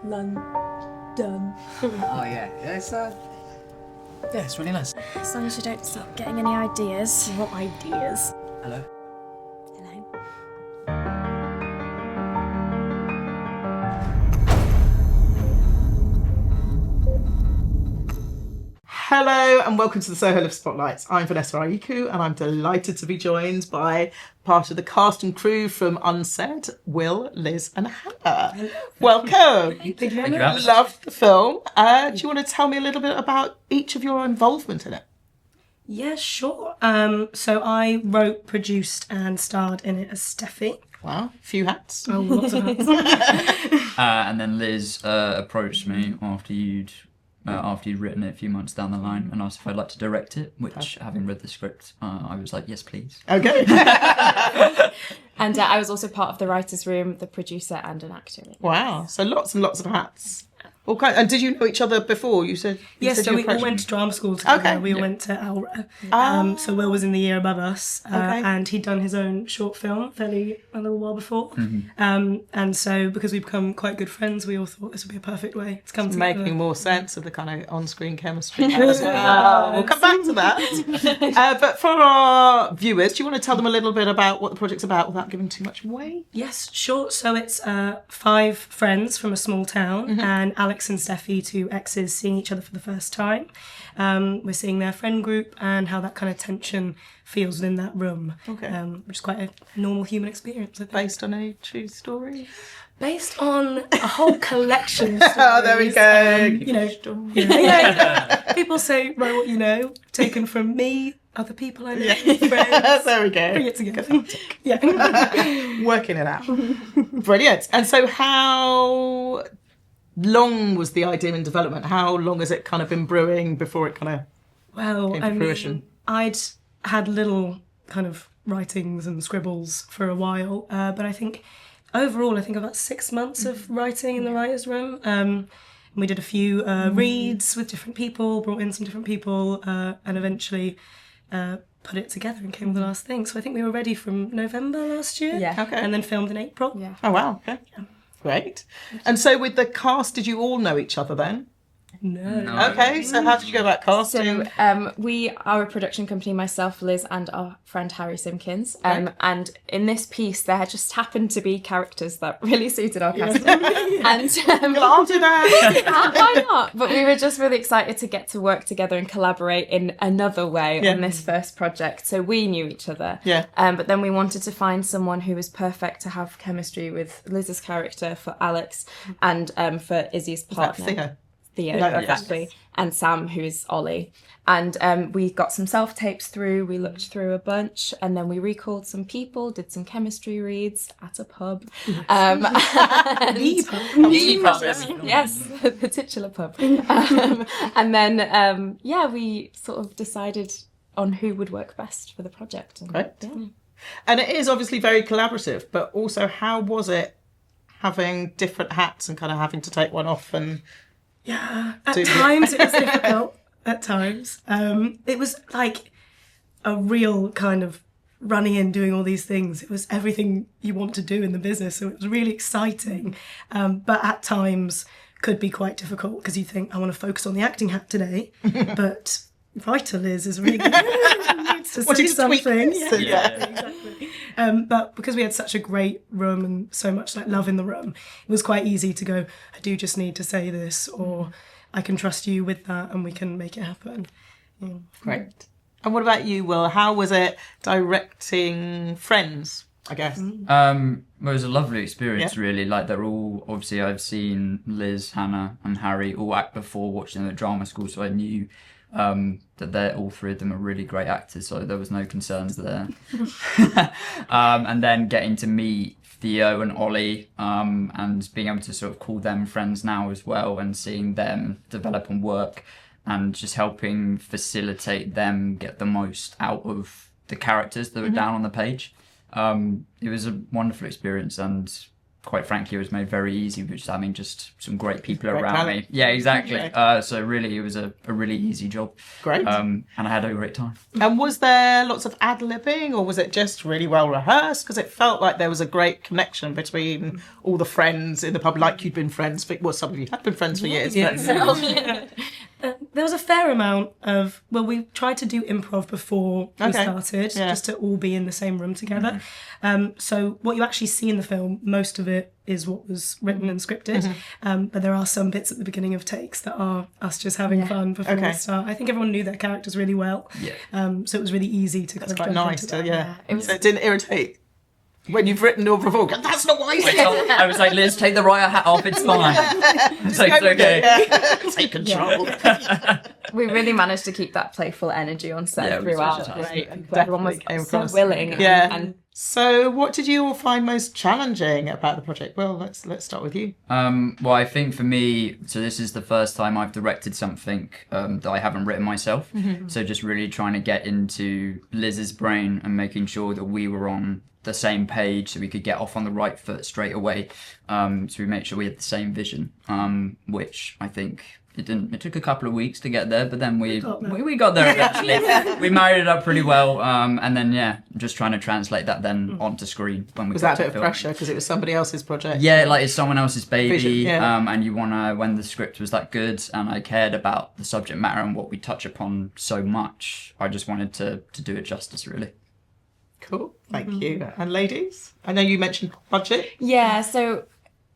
London. Oh yeah, it's really nice. As long as you don't stop getting any ideas. What ideas? Hello. Hello. Hello and welcome to the Soho Live Spotlights. I'm Vanessa Ayiku and I'm delighted to be joined by part of the cast and crew from Unsaid, Will, Liz and Hannah. Welcome. Thank you very much. Loved the film. Do you want to tell me a little bit about each of your involvement in it? Yeah, sure. So I wrote, produced and starred in it as Steffi. Wow, few hats. Oh, lots of hats. And then Liz approached me after you'd written it a few months down the line and asked if I'd like to direct it, which, having read the script, I was like, yes, please. Okay. And I was also part of the writer's room, the producer and an actor. Wow, so lots and lots of hats. Okay. And did you know each other before? Yes, so we all went to drama school together. Okay. We all went to Alra. So Will was in the year above us, and he'd done his own short film a little while before. Mm-hmm. And so because we've become quite good friends, we all thought this would be a perfect way to come together. Making more sense of the kind of on-screen chemistry as well. We'll come back to that. But for our viewers, do you want to tell them a little bit about what the project's about without giving too much away? Yes, sure. So it's 5 friends from a small town, and Alex and Steffi, 2 exes, seeing each other for the first time. We're seeing their friend group and how that kind of tension feels within that room, which is quite a normal human experience, I think. Based on a true story? Based on a whole collection of stories. Oh, there we go. People say, write what you know, taken from me, other people I know, friends. There we go. Bring it together. Yeah. Working it out. Brilliant. And so how long was the idea in development? How long has it kind of been brewing before it kind of came to fruition? I'd had little kind of writings and scribbles for a while, but I think overall, about 6 months of writing in the writer's room. We did a few reads with different people, brought in some different people, and eventually put it together and came with the last thing. So I think we were ready from November last year, and then filmed in April. Yeah. Oh, wow. Okay. Yeah. Great. And so with the cast, did you all know each other then? No. Okay, so how did you go about casting? So we are a production company, myself, Liz and our friend Harry Simpkins. And in this piece there just happened to be characters that really suited our casting. And I'll do that. why not? But we were just really excited to get to work together and collaborate in another way on this first project. So we knew each other. Yeah. But then we wanted to find someone who was perfect to have chemistry with Liz's character, for Alex, and for Izzy's partner. Theo, exactly, and Sam, who is Ollie. And we got some self-tapes through, we looked through a bunch, and then we recalled some people, did some chemistry reads at a pub. The pub. Yes, the titular pub. And then, we sort of decided on who would work best for the project. Great. And it is obviously very collaborative, but also how was it having different hats and kind of having to take one off and... Yeah, at times it was difficult. At times. It was like a real kind of running in, doing all these things. It was everything you want to do in the business. So it was really exciting. But at times could be quite difficult because you think, I want to focus on the acting hat today. But writer Liz is really good. needs to say something. Exactly. But because we had such a great room and so much like love in the room, it was quite easy to go, I do just need to say this, or I can trust you with that and we can make it happen. Yeah. Great. And what about you, Will? How was it directing Friends, I guess? Well, it was a lovely experience, really. Like, they're all, obviously, I've seen Liz, Hannah and Harry all act before watching them at drama school, so I knew that all 3 of them are really great actors, so there was no concerns there. And then getting to meet Theo and Ollie, and being able to sort of call them friends now as well, and seeing them develop and work, and just helping facilitate them get the most out of the characters that were down on the page. It was a wonderful experience, and quite frankly, it was made very easy with just having just some great people around talent. me. Yeah, exactly. So really, it was a really easy job. Great. And I had a great time. And was there lots of ad-libbing, or was it just really well rehearsed? Because it felt like there was a great connection between all the friends in the pub, like you'd been friends for, well, some of you had been friends for years. There was a fair amount of, well, we tried to do improv before we started, just to all be in the same room together. So what you actually see in the film, most of it is what was written and scripted, but there are some bits at the beginning of takes that are us just having fun before we start. I think everyone knew their characters really well, so it was really easy to kind of jump nice into to, that. So it didn't irritate when you've written or before. That's not what I said. I was like, Liz, take the riot hat off, it's fine. It's like, it's okay. Take control. We really managed to keep that playful energy on set throughout. Everyone was so willing. And so what did you all find most challenging about the project? Well, let's start with you. Well, I think for me, so this is the first time I've directed something that I haven't written myself. So just really trying to get into Liz's brain and making sure that we were on the same page so we could get off on the right foot straight away. So we made sure we had the same vision, which I think it took a couple of weeks to get there, but then we got there eventually. We married it up pretty well, and then just trying to translate that then onto screen when we Was got that a to bit of film. pressure because it was somebody else's project? Yeah, like it's someone else's baby, Vision, and you wanna, when the script was that good and I cared about the subject matter and what we touch upon so much, I just wanted to do it justice, really. Cool, thank you. And ladies, I know you mentioned budget. yeah, so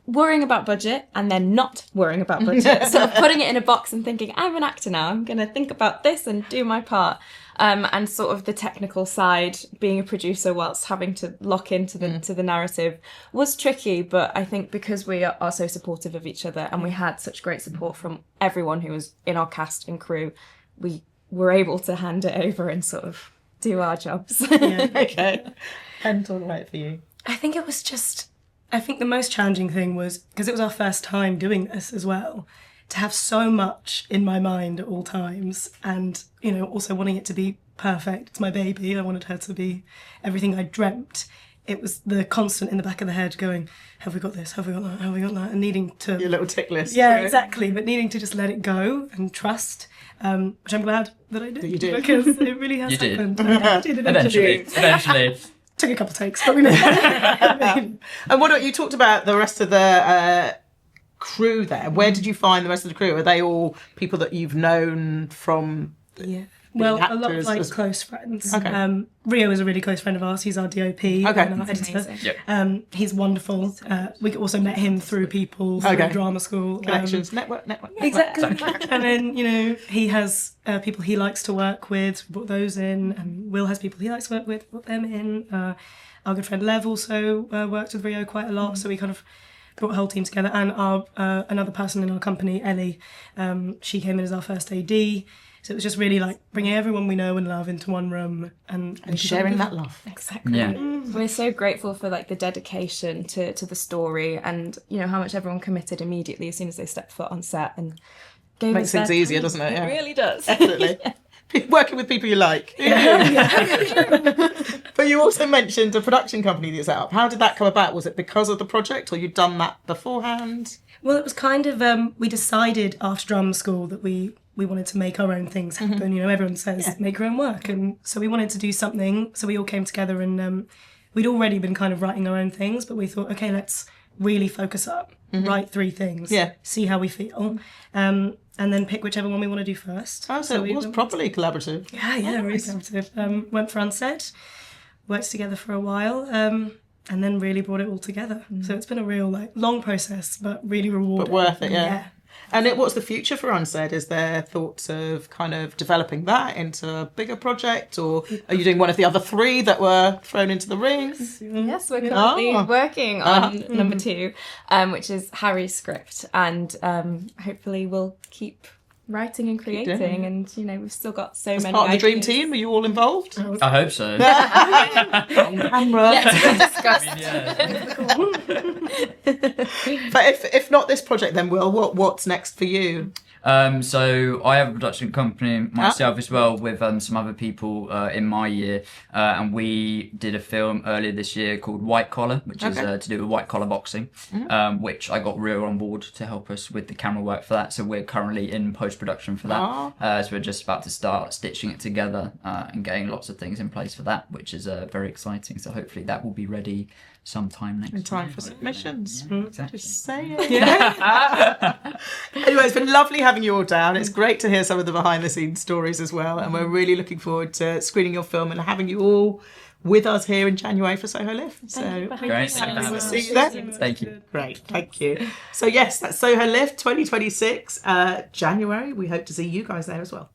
worrying about budget and then not worrying about budget. So putting it in a box and thinking, I'm an actor now, I'm going to think about this and do my part. And sort of the technical side, being a producer whilst having to lock into the narrative was tricky. But I think because we are so supportive of each other and we had such great support from everyone who was in our cast and crew, we were able to hand it over and sort of do our jobs. Okay. And all right for you. I think the most challenging thing was, because it was our first time doing this as well, to have so much in my mind at all times and, also wanting it to be perfect. It's my baby. I wanted her to be everything I dreamt. It was the constant in the back of the head going, have we got this? Have we got that? Have we got that? And needing to... Your little tick list. Yeah, right? exactly. But needing to just let it go and trust, which I'm glad that I did. That you did. Because it really has You did. happened. I did Eventually. Took a couple of takes, but we know. And what you talked about the rest of the crew there. Where did you find the rest of the crew? Are they all people that you've known from? Yeah. Well, a lot of actors close friends. Okay. Rio is a really close friend of ours. He's our DOP and our editor. Yep. He's wonderful. We also met him through people through drama school. Connections, network. Exactly. And then, he has people he likes to work with. We brought those in. And Will has people he likes to work with. Brought them in. Our good friend Lev also worked with Rio quite a lot. So we kind of brought a whole team together. And our another person in our company, Ellie, she came in as our first AD. So it was just really like bringing everyone we know and love into one room and sharing that love. Exactly. Yeah. We're so grateful for the dedication to the story and how much everyone committed immediately as soon as they stepped foot on set and gave Makes us their things easier, time. doesn't it? Yeah. It really does. Definitely. Working with people you like. But you also mentioned a production company that you set up. How did that come about? Was it because of the project or you'd done that beforehand? Well, it was kind of, we decided after drama school that we wanted to make our own things happen. Everyone says make your own work. And so we wanted to do something. So we all came together and we'd already been kind of writing our own things, but we thought, okay, let's really focus up, write 3 things, see how we feel, and then pick whichever one we want to do first. Oh, so it was properly collaborative. Yeah, really collaborative. Went for Unsaid, worked together for a while, and then really brought it all together. So it's been a real long process, but really rewarding. But worth it, yeah. And what's the future for Unsaid? Is there thoughts of kind of developing that into a bigger project, or are you doing one of the other 3 that were thrown into the ring? Yes, we're currently working on number 2, which is Harry's script, and hopefully we'll keep writing and creating, and we've still got so many Part of the dream ideas. team, are you all involved? I hope so. On camera. Discussed. But if not this project, then Will, what's next for you? So I have a production company myself as well with some other people in my year, and we did a film earlier this year called White Collar, which is to do with white collar boxing, which I got Rio on board to help us with the camera work for that. So we're currently in post-production for that. So we're just about to start stitching it together and getting lots of things in place for that, which is very exciting. So hopefully that will be ready sometime next year. In time for submissions. Exactly. Just say it. Yeah. Anyway, it's been lovely having you all down. It's great to hear some of the behind the scenes stories as well. And we're really looking forward to screening your film and having you all with us here in January for Soho Live. So great. We'll see you there. Thank you. Great, thank you. So yes, that's Soho Live 2026, January. We hope to see you guys there as well.